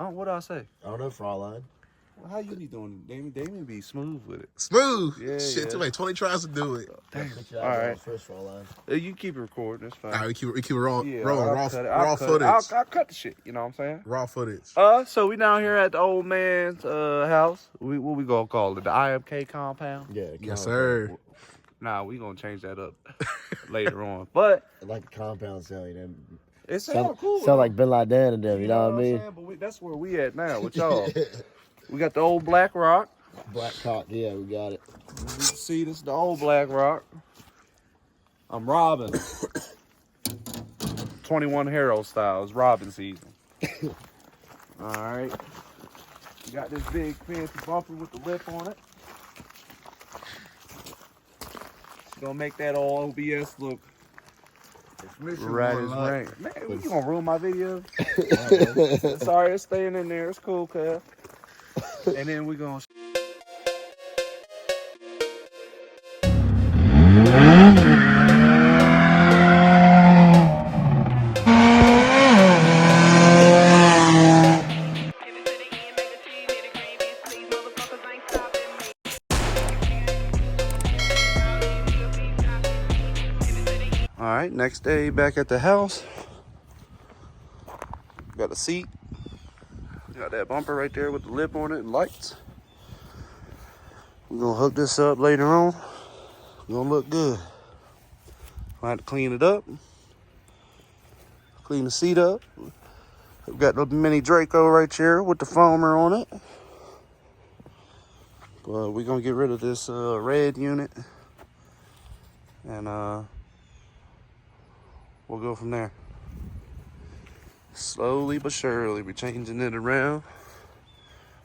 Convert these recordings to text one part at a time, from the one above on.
What did I say? I don't know, Fraulein. Well, how you be doing, Damien? Damien be smooth with it. Smooth. Yeah, Shit, yeah. too like 20 tries to do it. Damn. All All right. First, Fraulein. You keep it recording. That's fine. All right, we keep it rolling. Yeah, Rolling I'll raw cut it. raw footage. I'll cut the shit. You know what I'm saying? Raw footage. So we down here at the old man's house. What we gonna call it? The IMK compound? Yeah. Yes, sir. Nah, we gonna change that up later on. But I like the compound sound, you know. it sounds cool. Sound like Bin Laden and them, you know what I mean? Saying? But that's where we at now with y'all. We got the old Black Rock. Black cock, yeah, we got it. You can see this is the old Black Rock. I'm robbing. 21 Hero style. It's robbing season. Alright. We got this big fancy bumper with the lip on it. It's gonna make that old OBS look right as rain. Man, you gonna ruin my video? Sorry, it's staying in there. It's cool, cuz. And then we gonna... All right, next day back at the house. Got a seat. Got that bumper right there with the lip on it and lights. We're gonna hook this up later on. It's gonna look good. I have to clean it up. Clean the seat up. We've got the mini Draco right here with the foamer on it. But we're gonna get rid of this red unit. And we'll go from there. Slowly but surely, we're changing it around.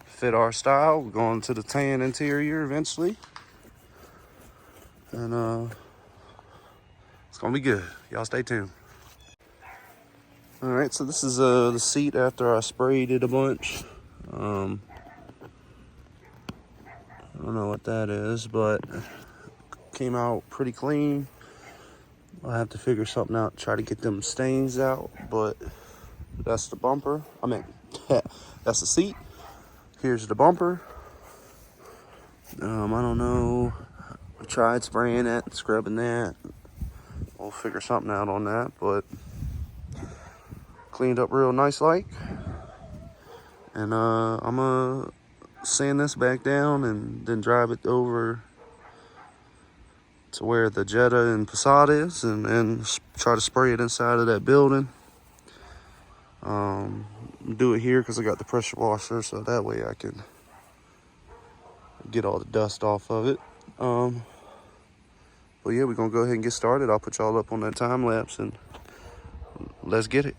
Fit our style. We're going to the tan interior eventually. And it's gonna be good. Y'all stay tuned. All right, so this is the seat after I sprayed it a bunch. I don't know what that is, but came out pretty clean. I'll have to figure something out, try to get them stains out, but that's the bumper. I mean, that's the seat. Here's the bumper. I don't know. I tried spraying that, scrubbing that. We'll figure something out on that, but cleaned up real nice like. And I'm gonna sand this back down and then drive it over to where the Jetta and Passat is and try to spray it inside of that building. Do it here because I got the pressure washer, so that way I can get all the dust off of it. But yeah, we're gonna go ahead and get started. I'll put y'all up on that time lapse and let's get it.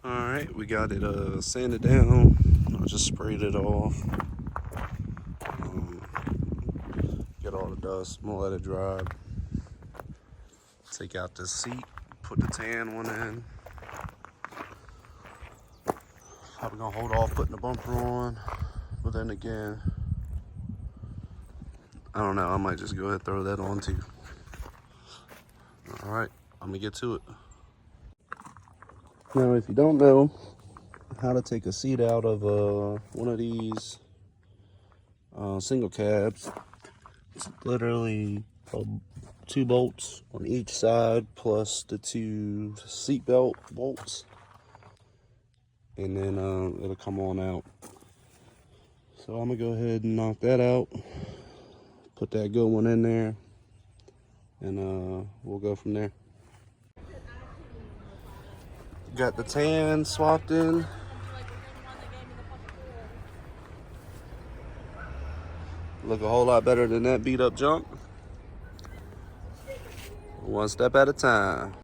All right, we got it sanded down. I just sprayed it off. Get all the dust. I'm gonna let it dry. Take out the seat, put the tan one in. Probably gonna hold off putting the bumper on, but then again, I don't know. I might just go ahead and throw that on too. All right, I'm gonna get to it. Now, if you don't know how to take a seat out of one of these single cabs, it's literally 2 bolts on each side plus the 2 seat belt bolts, and then it'll come on out. So I'm gonna go ahead and knock that out, put that good one in there, and we'll go from there. Got the tan swapped in. Look a whole lot better than that beat up junk. One step at a time.